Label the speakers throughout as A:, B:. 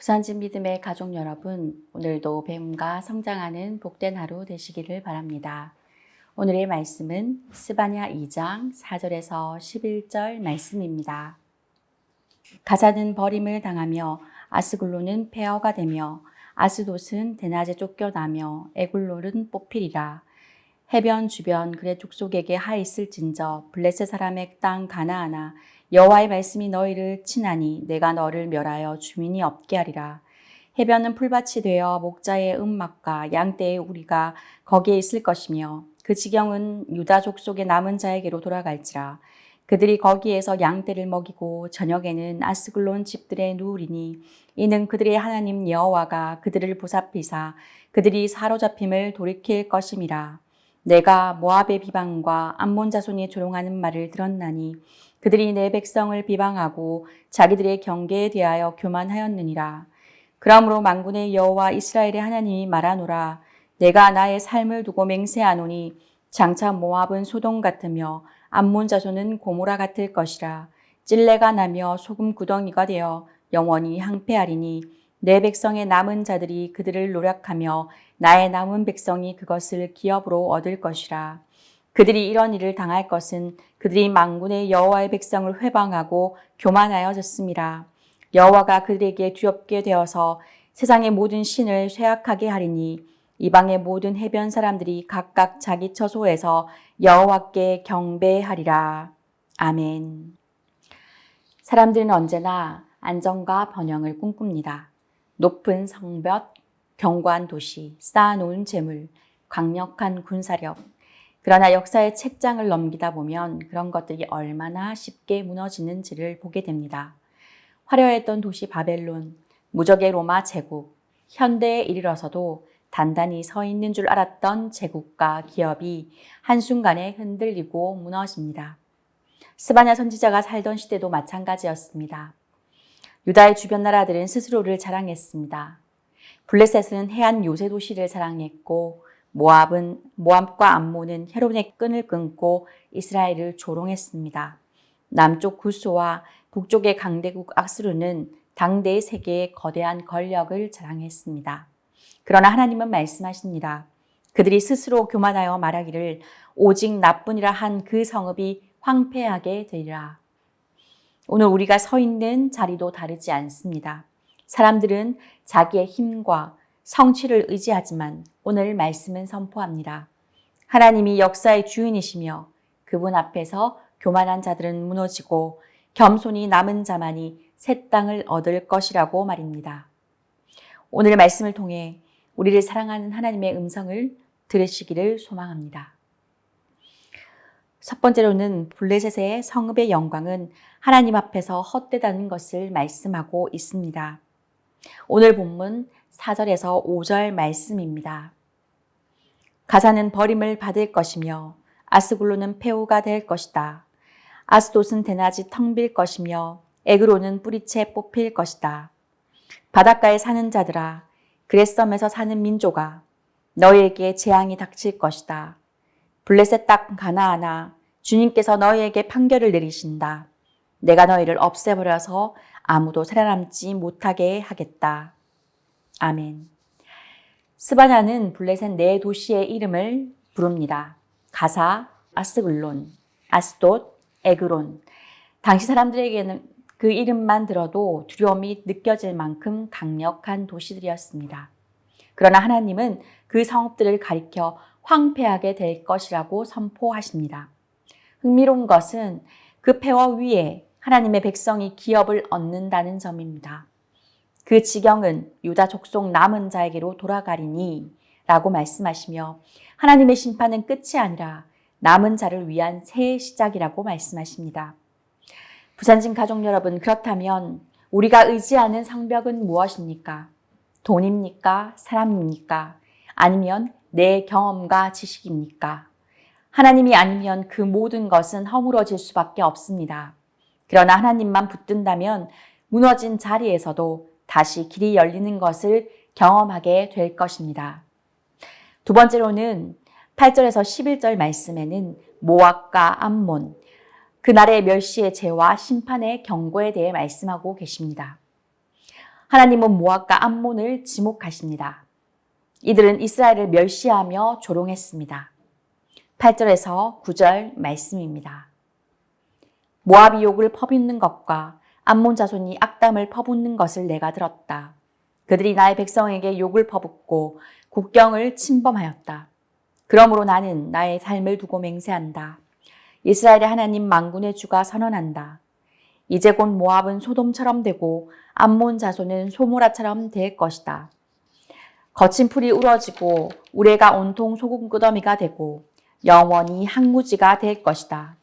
A: 부산진 믿음의 가족 여러분, 오늘도 배움과 성장하는 복된 하루 되시기를 바랍니다. 오늘의 말씀은 스바냐 2장 4절에서 11절 말씀입니다. 가사는 버림을 당하며 아스글론은 폐허가 되며 아스돗은 대낮에 쫓겨나며 에굴론은 뽑히리라. 해변 주변 그의 족속에게 하 있을진저 블레셋 사람의 땅 가나아나 여호와의 말씀이 너희를 치나니 내가 너를 멸하여 주민이 없게 하리라. 해변은 풀밭이 되어 목자의 음막과 양떼의 우리가 거기에 있을 것이며 그 지경은 유다 족속의 남은 자에게로 돌아갈지라. 그들이 거기에서 양떼를 먹이고 저녁에는 아스글론 집들에 누우리니 이는 그들의 하나님 여호와가 그들을 보살피사 그들이 사로잡힘을 돌이킬 것임이라. 내가 모압의 비방과 암몬 자손이 조롱하는 말을 들었나니 그들이 내 백성을 비방하고 자기들의 경계에 대하여 교만하였느니라. 그러므로 만군의 여호와 이스라엘의 하나님이 말하노라. 내가 나의 삶을 두고 맹세하노니 장차 모압은 소돔 같으며 암몬 자손은 고모라 같을 것이라. 찔레가 나며 소금 구덩이가 되어 영원히 항폐하리니 내 백성의 남은 자들이 그들을 노력하며 나의 남은 백성이 그것을 기업으로 얻을 것이라. 그들이 이런 일을 당할 것은 그들이 만군의 여호와의 백성을 회방하고 교만하여졌음이라. 여호와가 그들에게 두렵게 되어서 세상의 모든 신을 쇠약하게 하리니 이방의 모든 해변 사람들이 각각 자기 처소에서 여호와께 경배하리라. 아멘. 사람들은 언제나 안정과 번영을 꿈꿉니다. 높은 성벽, 견고한 도시, 쌓아놓은 재물, 강력한 군사력. 그러나 역사의 책장을 넘기다 보면 그런 것들이 얼마나 쉽게 무너지는지를 보게 됩니다. 화려했던 도시 바벨론, 무적의 로마 제국, 현대에 이르러서도 단단히 서 있는 줄 알았던 제국과 기업이 한순간에 흔들리고 무너집니다. 스바냐 선지자가 살던 시대도 마찬가지였습니다. 유다의 주변 나라들은 스스로를 자랑했습니다. 블레셋은 해안 요새 도시를 자랑했고 모압과 암몬은 헤론의 끈을 끊고 이스라엘을 조롱했습니다. 남쪽 구스와 북쪽의 강대국 악스루는 당대 세계의 거대한 권력을 자랑했습니다. 그러나 하나님은 말씀하십니다. 그들이 스스로 교만하여 말하기를 오직 나뿐이라 한 그 성읍이 황폐하게 되리라. 오늘 우리가 서 있는 자리도 다르지 않습니다. 사람들은 자기의 힘과 성취를 의지하지만 오늘 말씀은 선포합니다. 하나님이 역사의 주인이시며 그분 앞에서 교만한 자들은 무너지고 겸손히 남은 자만이 새 땅을 얻을 것이라고 말입니다. 오늘 말씀을 통해 우리를 사랑하는 하나님의 음성을 들으시기를 소망합니다. 첫 번째로는 블레셋의 성읍의 영광은 하나님 앞에서 헛되다는 것을 말씀하고 있습니다. 오늘 본문 4절에서 5절 말씀입니다. 가사는 버림을 받을 것이며 아스글론은 폐허가 될 것이다. 아스돗은 대낮이 텅 빌 것이며 에그론은 뿌리채 뽑힐 것이다. 바닷가에 사는 자들아, 그렛섬에서 사는 민족아, 너희에게 재앙이 닥칠 것이다. 블레셋 땅 가나아나, 주님께서 너희에게 판결을 내리신다. 내가 너희를 없애버려서 아무도 살아남지 못하게 하겠다. 아멘. 스바냐는 블레셋 네 도시의 이름을 부릅니다. 가사, 아스글론, 아스돗, 에그론. 당시 사람들에게는 그 이름만 들어도 두려움이 느껴질 만큼 강력한 도시들이었습니다. 그러나 하나님은 그 성읍들을 가리켜 황폐하게 될 것이라고 선포하십니다. 흥미로운 것은 그 폐허 위에 하나님의 백성이 기업을 얻는다는 점입니다. 그 지경은 유다 족속 남은 자에게로 돌아가리니 라고 말씀하시며 하나님의 심판은 끝이 아니라 남은 자를 위한 새 시작이라고 말씀하십니다. 부산진 가족 여러분, 그렇다면 우리가 의지하는 성벽은 무엇입니까? 돈입니까? 사람입니까? 아니면 내 경험과 지식입니까? 하나님이 아니면 그 모든 것은 허물어질 수밖에 없습니다. 그러나 하나님만 붙든다면 무너진 자리에서도 다시 길이 열리는 것을 경험하게 될 것입니다. 두 번째로는 8절에서 11절 말씀에는 모압과 암몬, 그날의 멸시의 죄와 심판의 경고에 대해 말씀하고 계십니다. 하나님은 모압과 암몬을 지목하십니다. 이들은 이스라엘을 멸시하며 조롱했습니다. 8절에서 9절 말씀입니다. 모압이 욕을 퍼붓는 것과 암몬 자손이 악담을 퍼붓는 것을 내가 들었다. 그들이 나의 백성에게 욕을 퍼붓고 국경을 침범하였다. 그러므로 나는 나의 삶을 두고 맹세한다. 이스라엘의 하나님 만군의 주가 선언한다. 이제 곧 모압은 소돔처럼 되고 암몬 자손은 소모라처럼 될 것이다. 거친 풀이 우러지고 우레가 온통 소금구더미가 되고 영원히 항무지가 될 것이다.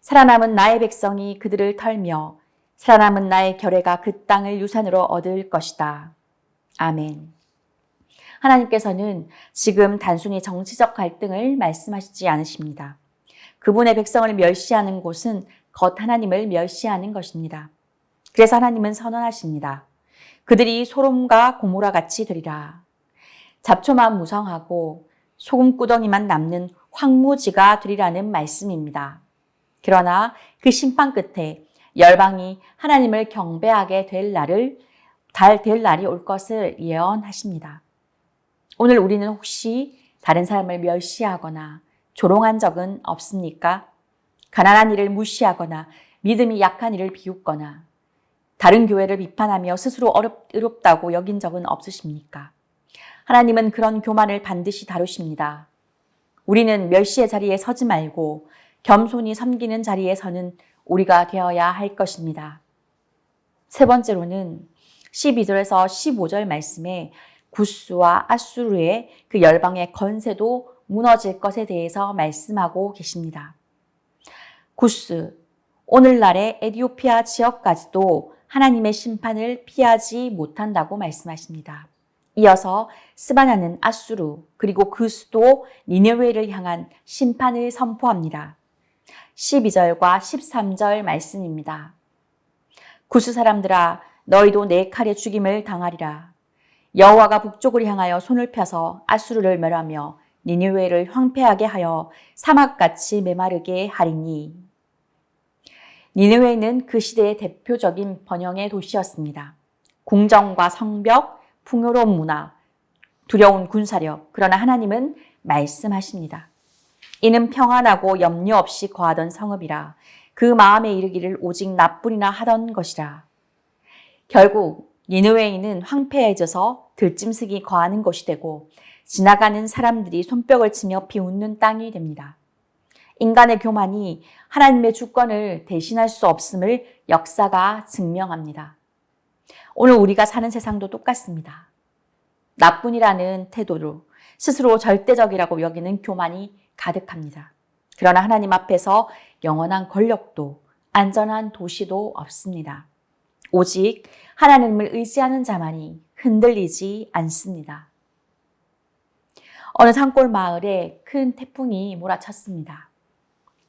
A: 살아남은 나의 백성이 그들을 털며 살아남은 나의 결례가 그 땅을 유산으로 얻을 것이다. 아멘. 하나님께서는 지금 단순히 정치적 갈등을 말씀하시지 않으십니다. 그분의 백성을 멸시하는 곳은 겉 하나님을 멸시하는 것입니다. 그래서 하나님은 선언하십니다. 그들이 소돔과 고모라 같이 되리라. 잡초만 무성하고 소금구덩이만 남는 황무지가 되리라는 말씀입니다. 그러나 그 심판 끝에 열방이 하나님을 경배하게 될 날이 올 것을 예언하십니다. 오늘 우리는 혹시 다른 사람을 멸시하거나 조롱한 적은 없습니까? 가난한 이를 무시하거나 믿음이 약한 이를 비웃거나 다른 교회를 비판하며 스스로 어렵다고 여긴 적은 없으십니까? 하나님은 그런 교만을 반드시 다루십니다. 우리는 멸시의 자리에 서지 말고 겸손히 섬기는 자리에 서는 우리가 되어야 할 것입니다. 세 번째로는 12절에서 15절 말씀에 구스와 아수르의 그 열방의 건세도 무너질 것에 대해서 말씀하고 계십니다. 구스, 오늘날의 에티오피아 지역까지도 하나님의 심판을 피하지 못한다고 말씀하십니다. 이어서 스바냐는 아수르 그리고 그 수도 니네웨를 향한 심판을 선포합니다. 12절과 13절 말씀입니다. 구스 사람들아 너희도 내 칼에 죽임을 당하리라. 여호와가 북쪽을 향하여 손을 펴서 아수르를 멸하며 니느웨를 황폐하게 하여 사막같이 메마르게 하리니. 니느웨는 그 시대의 대표적인 번영의 도시였습니다. 궁정과 성벽, 풍요로운 문화, 두려운 군사력, 그러나 하나님은 말씀하십니다. 이는 평안하고 염려 없이 거하던 성읍이라. 그 마음에 이르기를 오직 나뿐이나 하던 것이라. 결국 니느웨이는 황폐해져서 들짐승이 거하는 곳이 되고 지나가는 사람들이 손뼉을 치며 비웃는 땅이 됩니다. 인간의 교만이 하나님의 주권을 대신할 수 없음을 역사가 증명합니다. 오늘 우리가 사는 세상도 똑같습니다. 나뿐이라는 태도로 스스로 절대적이라고 여기는 교만이 가득합니다. 그러나 하나님 앞에서 영원한 권력도 안전한 도시도 없습니다. 오직 하나님을 의지하는 자만이 흔들리지 않습니다. 어느 산골 마을에 큰 태풍이 몰아쳤습니다.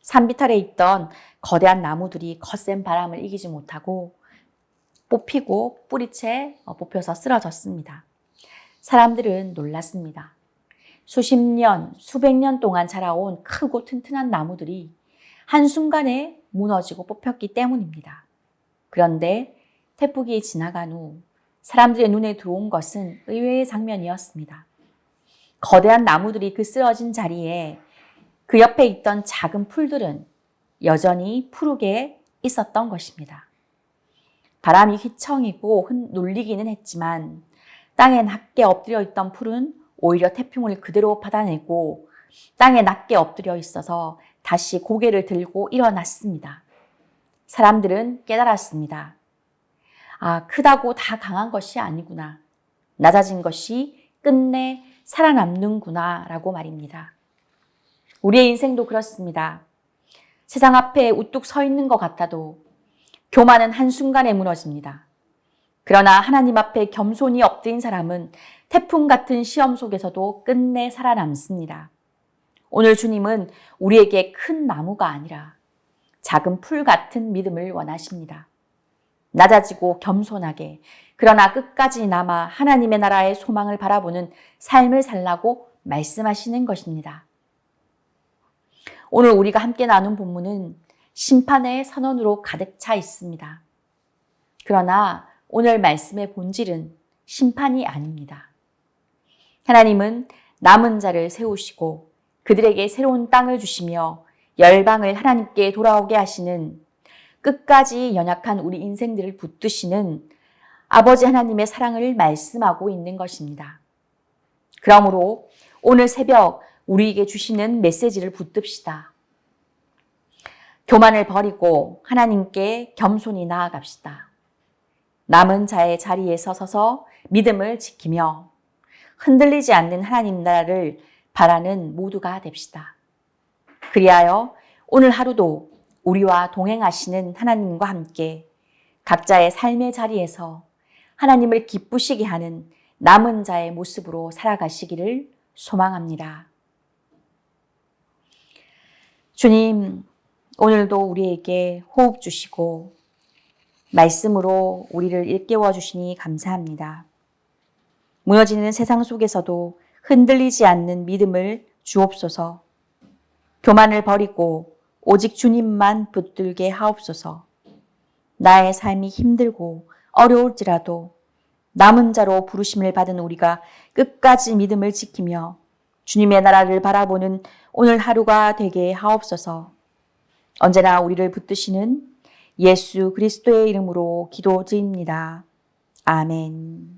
A: 산비탈에 있던 거대한 나무들이 거센 바람을 이기지 못하고 뽑히고 뿌리채 뽑혀서 쓰러졌습니다. 사람들은 놀랐습니다. 수십 년, 수백 년 동안 자라온 크고 튼튼한 나무들이 한순간에 무너지고 뽑혔기 때문입니다. 그런데 태풍이 지나간 후 사람들의 눈에 들어온 것은 의외의 장면이었습니다. 거대한 나무들이 그 쓰러진 자리에 그 옆에 있던 작은 풀들은 여전히 푸르게 있었던 것입니다. 바람이 휘청이고 눌리기는 했지만 땅에 낮게 엎드려 있던 풀은 오히려 태풍을 그대로 받아내고 땅에 낮게 엎드려 있어서 다시 고개를 들고 일어났습니다. 사람들은 깨달았습니다. 아, 크다고 다 강한 것이 아니구나. 낮아진 것이 끝내 살아남는구나 라고 말입니다. 우리의 인생도 그렇습니다. 세상 앞에 우뚝 서 있는 것 같아도 교만은 한순간에 무너집니다. 그러나 하나님 앞에 겸손히 엎드린 사람은 태풍 같은 시험 속에서도 끝내 살아남습니다. 오늘 주님은 우리에게 큰 나무가 아니라 작은 풀 같은 믿음을 원하십니다. 낮아지고 겸손하게 그러나 끝까지 남아 하나님의 나라의 소망을 바라보는 삶을 살라고 말씀하시는 것입니다. 오늘 우리가 함께 나눈 본문은 심판의 선언으로 가득 차 있습니다. 그러나 오늘 말씀의 본질은 심판이 아닙니다. 하나님은 남은 자를 세우시고 그들에게 새로운 땅을 주시며 열방을 하나님께 돌아오게 하시는, 끝까지 연약한 우리 인생들을 붙드시는 아버지 하나님의 사랑을 말씀하고 있는 것입니다. 그러므로 오늘 새벽 우리에게 주시는 메시지를 붙듭시다. 교만을 버리고 하나님께 겸손히 나아갑시다. 남은 자의 자리에 서서 믿음을 지키며 흔들리지 않는 하나님 나라를 바라는 모두가 됩시다. 그리하여 오늘 하루도 우리와 동행하시는 하나님과 함께 각자의 삶의 자리에서 하나님을 기쁘시게 하는 남은 자의 모습으로 살아가시기를 소망합니다. 주님, 오늘도 우리에게 호흡 주시고 말씀으로 우리를 일깨워 주시니 감사합니다. 무너지는 세상 속에서도 흔들리지 않는 믿음을 주옵소서. 교만을 버리고 오직 주님만 붙들게 하옵소서. 나의 삶이 힘들고 어려울지라도 남은 자로 부르심을 받은 우리가 끝까지 믿음을 지키며 주님의 나라를 바라보는 오늘 하루가 되게 하옵소서. 언제나 우리를 붙드시는 예수 그리스도의 이름으로 기도드립니다. 아멘.